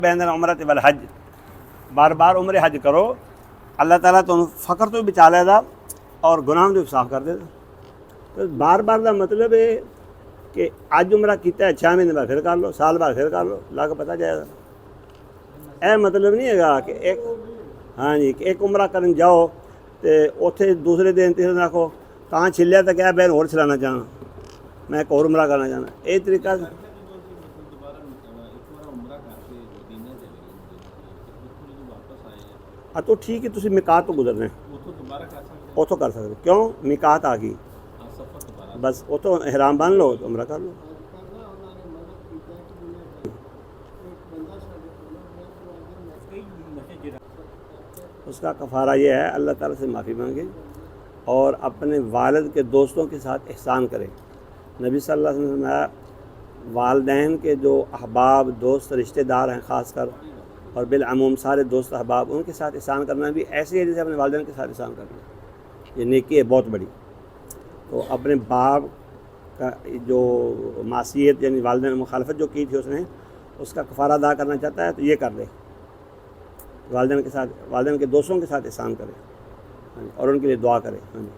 Ban उमरत वल हज, बार बार उम्र हज करो, अल्लाह ताला तुम फ़क्र तो बचा लेगा और गुनाह तो साफ़ कर देगा। तो बार बार का मतलब है कि अज उम्र किया है 6 महीने बाद फिर कर लो, साल बाद फिर कर लो, लग पता जाएगा। यह मतलब नहीं है कि एक, हाँ जी, कि एक उम्र कर जाओ तो उत्थे दूसरे दिन तीसरे दिन आखो कहाँ छिलिया तो क्या बैन होर चलाना चाहना, मैं एक और उम्र करना चाहना, ये तरीका। हाँ तो ठीक है, तुम मिकात तो गुजरने उतो कर सकते, क्यों मिकात आ गई, बस वो तो एहराम बन लो तो उम्र कर लो। उसका कफ़ारा ये है अल्लाह ताला से माफ़ी मांगे और अपने वालिद के दोस्तों के साथ एहसान करें। नबी सल्लल्लाहु अलैहि वसल्लम ने वालिदैन के जो अहबाब दोस्त रिश्तेदार हैं ख़ासकर और बिलअमूम सारे दोस्त अहबाब, उनके साथ एहसान करना भी ऐसे है जैसे अपने वालिदैन के साथ एहसान करना। ये नेकी है बहुत बड़ी। तो अपने बाप का जो मासियत यानी वालिदैन मुखालफत जो की थी उसने, उसका कफ़ारा अदा करना चाहता है तो ये कर ले, वालिदैन के साथ, वालिदैन के दोस्तों के साथ एहसान करे और उनके लिए दुआ करे। हाँ जी।